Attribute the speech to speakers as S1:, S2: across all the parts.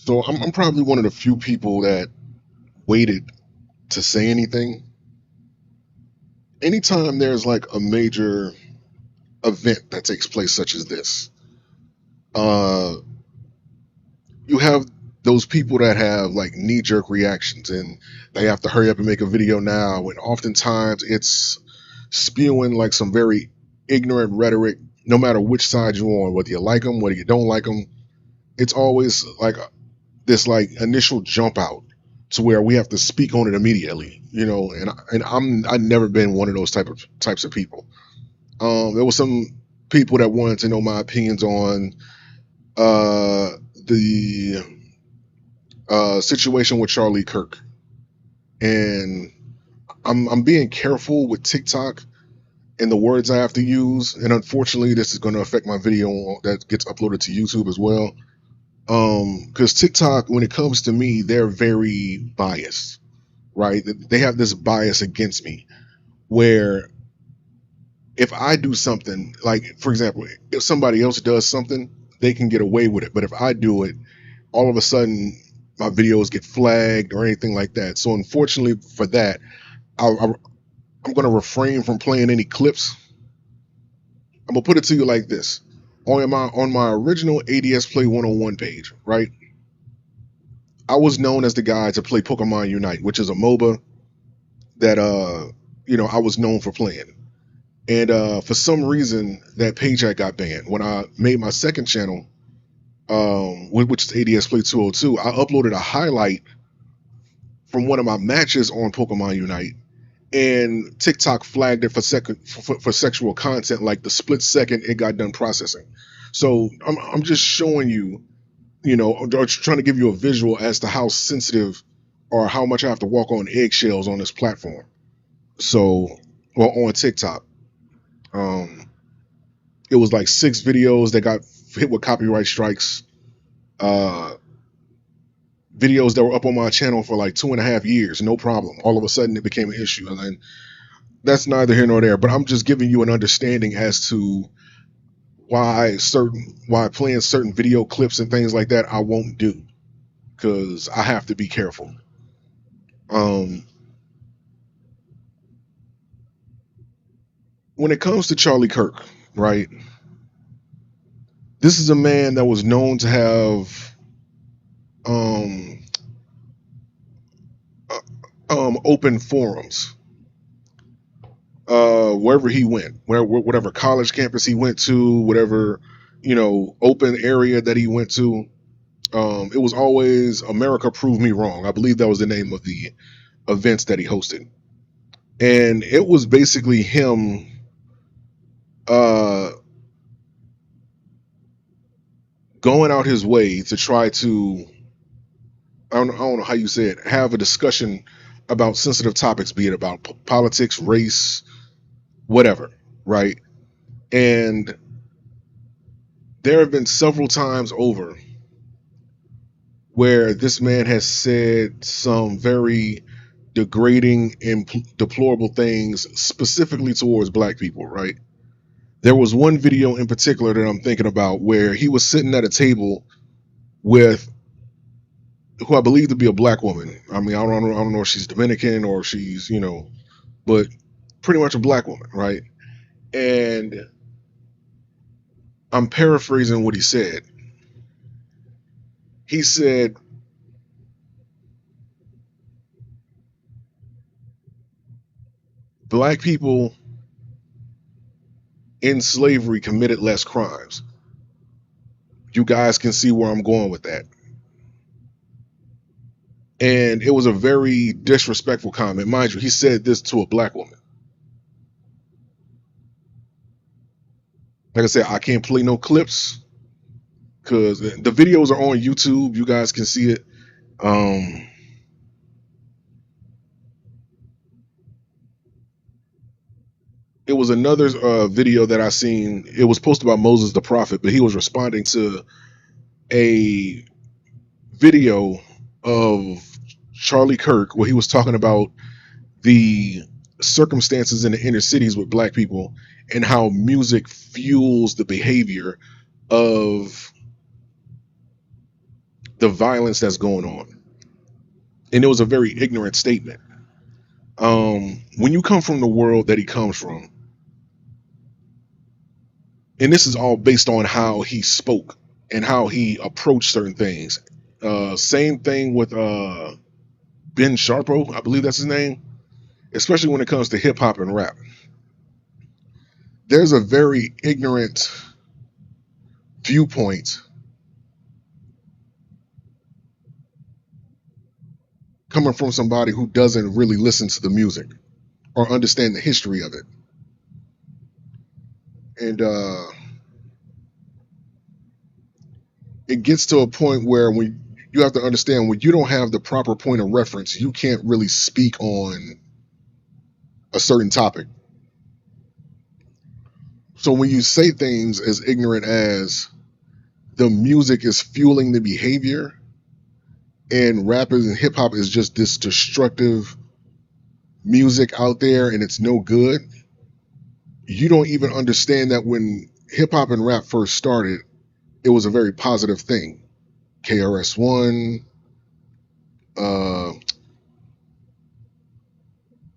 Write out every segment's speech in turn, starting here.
S1: So I'm probably one of the few people that waited to say anything. Anytime there's like a major event that takes place, such as this, uh, you have those people that have like knee jerk reactions and they have to hurry up and make a video now. And oftentimes it's spewing like some very ignorant rhetoric, no matter which side you're on, whether you like them, whether you don't like them. It's always like this like initial jump out to where we have to speak on it immediately, I've never been one of those types of people. There was some people that wanted to know my opinions on the situation with Charlie Kirk, and I'm being careful with TikTok and the words I have to use, and unfortunately, this is going to affect my video that gets uploaded to YouTube as well. Because TikTok, when it comes to me, they're very biased, right? They have this bias against me where if I do something, like for example, if somebody else does something, they can get away with it. But if I do it, all of a sudden my videos get flagged or anything like that. So unfortunately for that, I'm going to refrain from playing any clips. I'm gonna put it to you like this: on my original ADS Play 101 page, right? I was known as the guy to play Pokemon Unite, which is a MOBA that I was known for playing. And for some reason, that page had got banned. When I made my second channel, which is ADS Play 202, I uploaded a highlight from one of my matches on Pokemon Unite, and TikTok flagged it for sexual content. Like the split second it got done processing. So I'm just showing you, or trying to give you a visual as to how sensitive or how much I have to walk on eggshells on this platform. So, well, on TikTok, um, it was like 6 videos that got hit with copyright strikes. Uh, Videos that were up on my channel for like 2.5 years, no problem. All of a sudden, it became an issue, and then that's neither here nor there. But I'm just giving you an understanding as to why playing certain video clips and things like that I won't do, because I have to be careful. Um, when it comes to Charlie Kirk, right? This is a man that was known to have um, uh, open forums wherever he went, whatever college campus he went to, whatever open area that he went to. It was always America Prove Me Wrong. I believe that was the name of the events that he hosted, and it was basically him uh, going out his way to try to, I don't know how you say it, have a discussion about sensitive topics, be it about politics, race, whatever, right? And there have been several times over where this man has said some very degrading and deplorable things specifically towards black people, right? There was one video in particular that I'm thinking about where he was sitting at a table with who I believe to be a black woman. I mean, I don't know if she's Dominican or she's, but pretty much a black woman, right? And I'm paraphrasing what he said. He said, black people in slavery committed less crimes. You guys can see where I'm going with that. And it was a very disrespectful comment. Mind you, he said this to a black woman. Like I said, I can't play no clips because the videos are on YouTube. You guys can see it. Um, it was another video that I seen. It was posted by Moses the Prophet, but he was responding to a video of Charlie Kirk where he was talking about the circumstances in the inner cities with black people and how music fuels the behavior of the violence that's going on. And it was a very ignorant statement. When you come from the world that he comes from, and this is all based on how he spoke and how he approached certain things. Same thing with Ben Sharpo, I believe that's his name, especially when it comes to hip hop and rap. There's a very ignorant viewpoint coming from somebody who doesn't really listen to the music or understand the history of it. And it gets to a point where when you have to understand when you don't have the proper point of reference, you can't really speak on a certain topic. So when you say things as ignorant as the music is fueling the behavior and rappers and hip hop is just this destructive music out there and it's no good, you don't even understand that when hip hop and rap first started, it was a very positive thing. KRS-One, uh,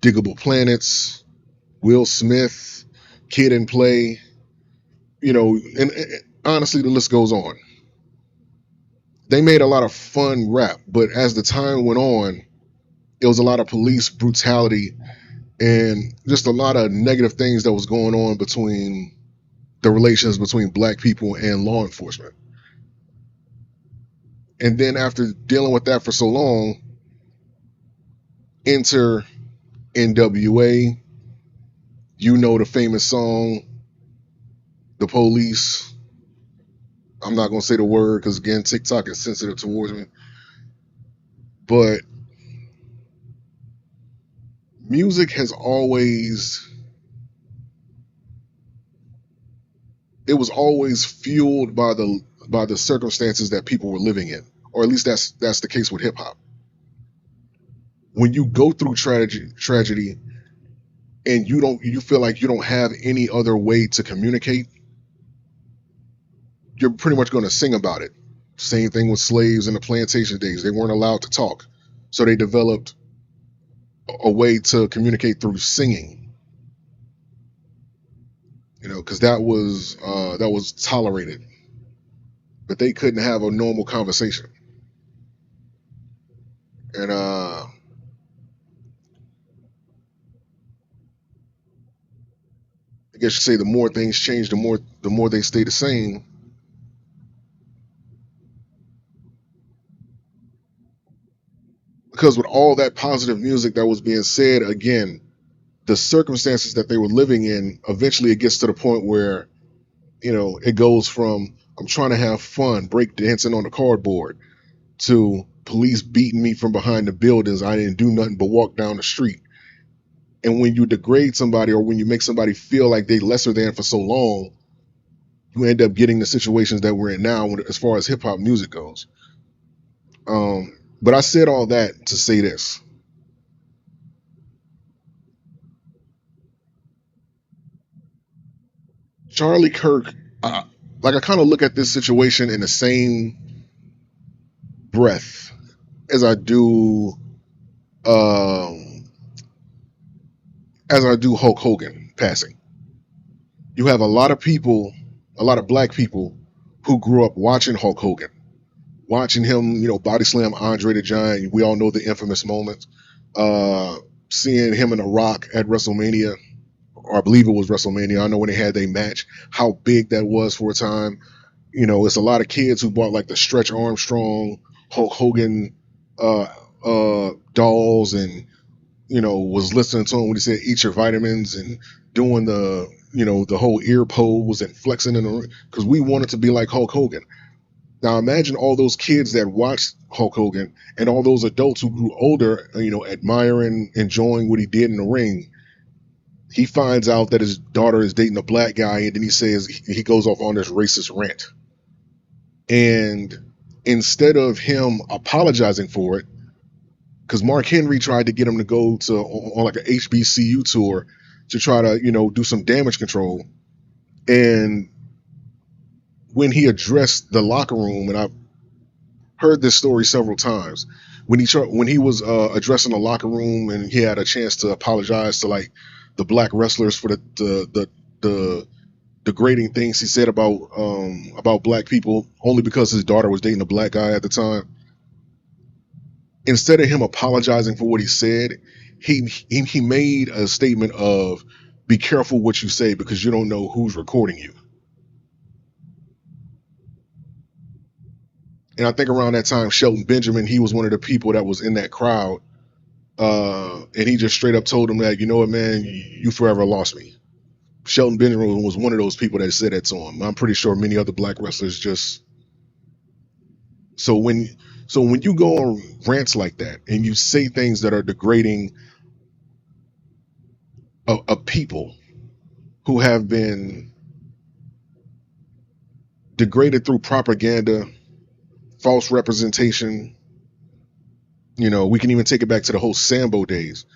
S1: Diggable Planets, Will Smith, Kid and Play, and honestly, the list goes on. They made a lot of fun rap, but as the time went on, it was a lot of police brutality and just a lot of negative things that was going on between the relations between black people and law enforcement. And then after dealing with that for so long, enter NWA. You know the famous song, The Police. I'm not going to say the word because, again, TikTok is sensitive towards me. But music has always, it was always fueled by the circumstances that people were living in, or at least that's the case with hip hop. When you go through tragedy, and you feel like you don't have any other way to communicate, you're pretty much going to sing about it. Same thing with slaves in the plantation days; they weren't allowed to talk, so they developed a way to communicate through singing. Because that was tolerated, but they couldn't have a normal conversation. And I guess you say the more things change, the more they stay the same. Because with all that positive music that was being said, again, the circumstances that they were living in, eventually it gets to the point where, it goes from I'm trying to have fun, break dancing on the cardboard, to police beating me from behind the buildings. I didn't do nothing but walk down the street. And when you degrade somebody or when you make somebody feel like they lesser than for so long, you end up getting the situations that we're in now as far as hip hop music goes. But I said all that to say this. Charlie Kirk, uh, I kind of look at this situation in the same breath as I do um, Hulk Hogan passing. You have a lot of people, a lot of black people who grew up watching Hulk Hogan, watching him, body slam Andre the Giant. We all know the infamous moments. Uh, Seeing him and The Rock at WrestleMania, or I believe it was WrestleMania. I know when they had their match, how big that was for a time. It's a lot of kids who bought like the Stretch Armstrong, Hulk Hogan dolls, and was listening to him when he said eat your vitamins and doing the whole ear pose and flexing in the because we wanted to be like Hulk Hogan. Now imagine all those kids that watched Hulk Hogan and all those adults who grew older, admiring, enjoying what he did in the ring. He finds out that his daughter is dating a black guy, and then he goes off on this racist rant. And instead of him apologizing for it, because Mark Henry tried to get him to go on like an HBCU tour to try to do some damage control, and when he addressed the locker room, and heard this story several times. When he was addressing the locker room and he had a chance to apologize to like the black wrestlers for the degrading things he said about black people only because his daughter was dating a black guy at the time. Instead of him apologizing for what he said, he made a statement of be careful what you say because you don't know who's recording you. And I think around that time, Shelton Benjamin, he was one of the people that was in that crowd. And he just straight up told him that, you know what, man, you forever lost me. Shelton Benjamin was one of those people that said that to him. I'm pretty sure many other black wrestlers just so when so when you go on rants like that and you say things that are degrading of people who have been degraded through propaganda, false representation, we can even take it back to the whole Sambo days.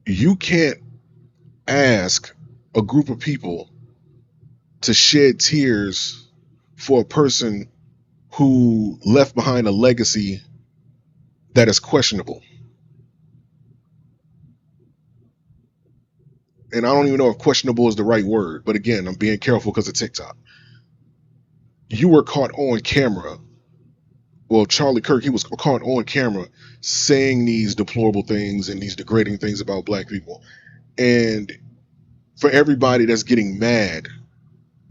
S1: You can't ask a group of people to shed tears for a person who left behind a legacy that is questionable. And I don't even know if questionable is the right word, but again, I'm being careful because of TikTok. You were caught on camera. Well, Charlie Kirk, he was caught on camera saying these deplorable things and these degrading things about black people. And for everybody that's getting mad,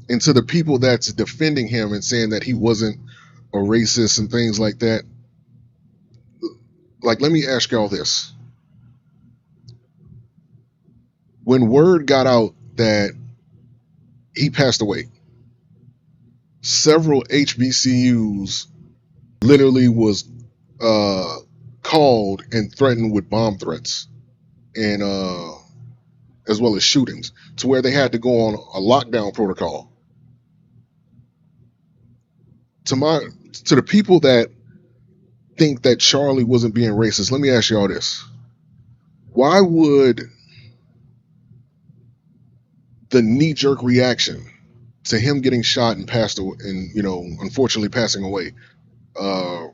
S1: and to the people that's defending him and saying that he wasn't a racist and things like that, like, let me ask y'all this. When word got out that he passed away, several HBCUs literally was uh, called and threatened with bomb threats and as well as shootings to where they had to go on a lockdown protocol. To my to the people that think that Charlie wasn't being racist, let me ask y'all this. Why would the knee-jerk reaction to him getting shot and passed away and unfortunately passing away, uh,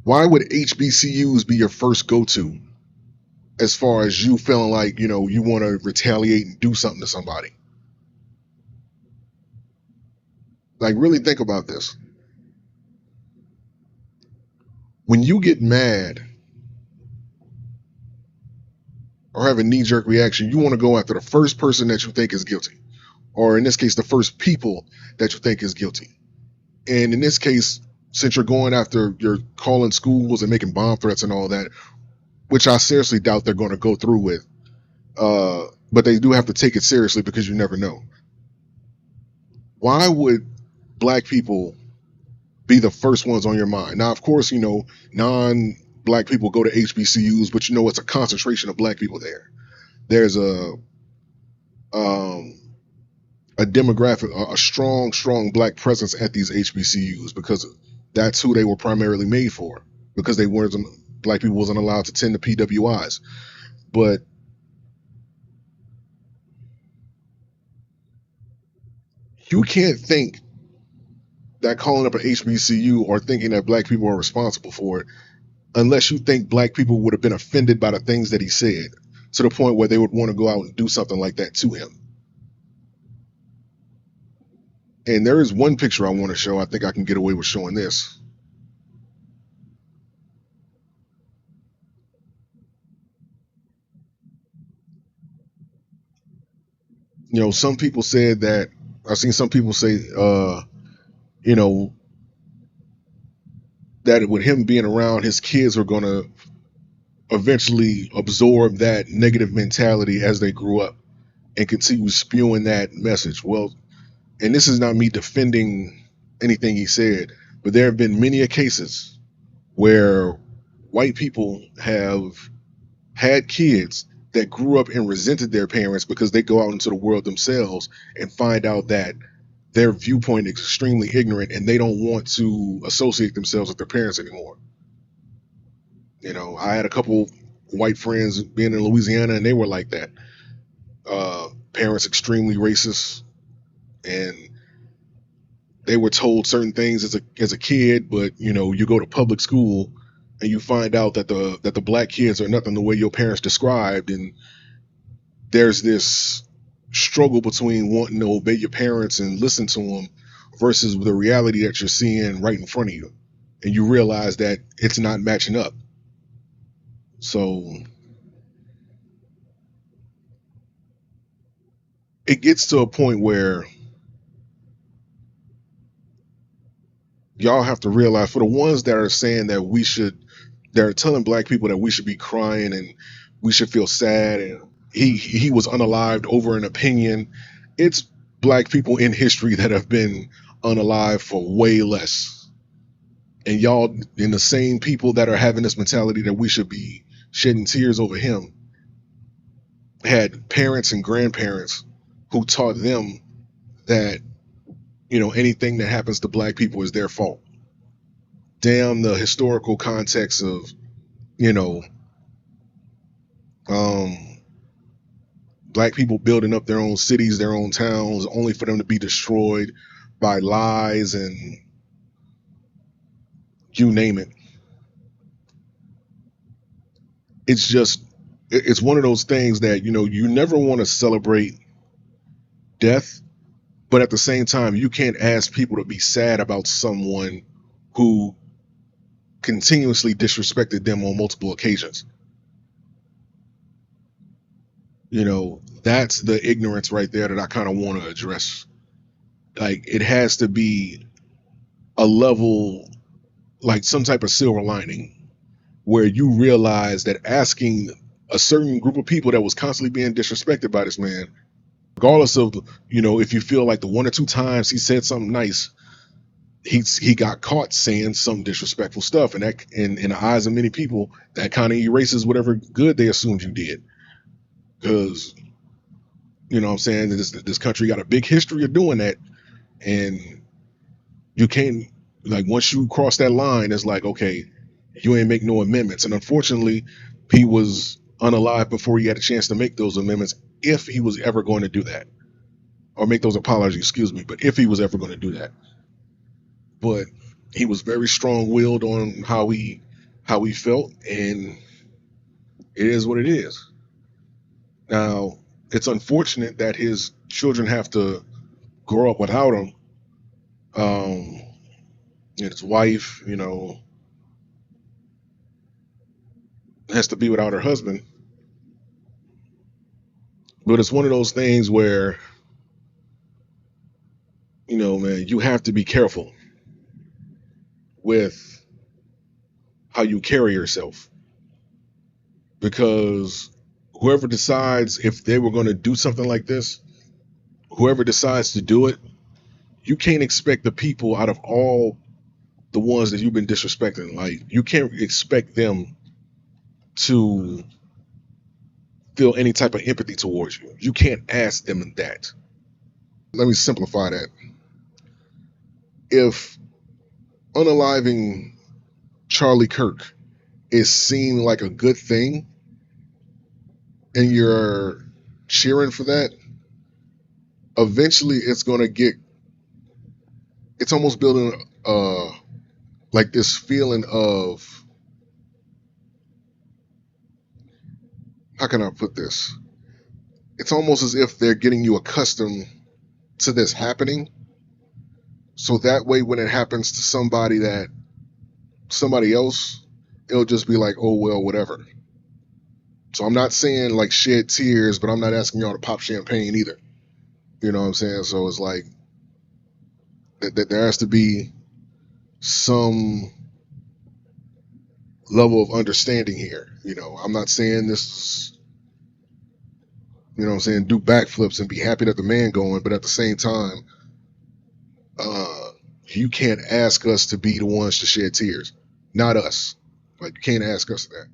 S1: why would HBCUs be your first go-to as far as you feeling like you want to retaliate and do something to somebody? Like, really think about this. When you get mad or have a knee-jerk reaction, you want to go after the first person that you think is guilty, or in this case, the first people that you think is guilty. And in this case, since you're calling schools and making bomb threats and all that, which I seriously doubt they're going to go through with, but they do have to take it seriously because you never know. Why would black people be the first ones on your mind? Now, of course, non-black people go to HBCUs, but it's a concentration of black people there. There's um, a demographic, a strong, strong black presence at these HBCUs because that's who they were primarily made for. Because they weren't black people wasn't allowed to attend the PWIs, but you can't think that calling up an HBCU or thinking that black people are responsible for it unless you think black people would have been offended by the things that he said to the point where they would want to go out and do something like that to him. And there is one picture I want to show. I think I can get away with showing this. Some people said that I've seen some people say, you know, that with him being around, his kids are going to eventually absorb that negative mentality as they grew up and continue spewing that message. Well, and this is not me defending anything he said, but there have been many cases where white people have had kids that grew up and resented their parents because they go out into the world themselves and find out that their viewpoint is extremely ignorant and they don't want to associate themselves with their parents anymore. I had a couple white friends being in Louisiana and they were like that. Parents extremely racist, and they were told certain things as a kid, but you go to public school and you find out that the black kids are nothing the way your parents described, and there's this struggle between wanting to obey your parents and listen to them versus the reality that you're seeing right in front of you, and you realize that it's not matching up. So it gets to a point where y'all have to realize, for the ones that are saying that they're telling black people that we should be crying and we should feel sad and he was unalived over an opinion. It's black people in history that have been unalive for way less. And y'all, in the same people that are having this mentality that we should be shedding tears over him, had parents and grandparents who taught them that anything that happens to black people is their fault. Damn the historical context of you know um black people building up their own cities, their own towns, only for them to be destroyed by lies and you name it. It's just, it's one of those things that you never want to celebrate death, but at the same time you can't ask people to be sad about someone who continuously disrespected them on multiple occasions. That's the ignorance right there that I kind of want to address. Like, it has to be a level, like some type of silver lining, where you realize that asking a certain group of people that was constantly being disrespected by this man, regardless of if you feel like the one or two times he said something nice, he got caught saying some disrespectful stuff, and that in the eyes of many people, that kind of erases whatever good they assumed you did. Because what I'm saying, this country got a big history of doing that, and you can't, like, once you cross that line, it's like, okay, you ain't make no amendments. And unfortunately, he was unalive before he had a chance to make those amendments, if he was ever going to do that, or make those apologies, excuse me, but if he was ever going to do that. But he was very strong-willed on how he felt, and it is what it is. Now, it's unfortunate that his children have to grow up without him. And his wife, has to be without her husband. But it's one of those things where, man, you have to be careful with how you carry yourself, because whoever decides, if they were going to do something like this, whoever decides to do it, you can't expect the people, out of all the ones that you've been disrespecting, like, you can't expect them to feel any type of empathy towards you. You can't ask them that. Let me simplify that. If unaliving Charlie Kirk is seen like a good thing and you're cheering for that, eventually it's almost building like this feeling of, how can I put this? It's almost as if they're getting you accustomed to this happening. So that way, when it happens to somebody else, it'll just be like, oh, well, whatever. So I'm not saying like shed tears, but I'm not asking y'all to pop champagne either. You know what I'm saying? So it's like that there has to be some level of understanding here. I'm not saying this, what I'm saying, do backflips and be happy that the man going, but at the same time, uh, you can't ask us to be the ones to shed tears. Not us. Like, you can't ask us that.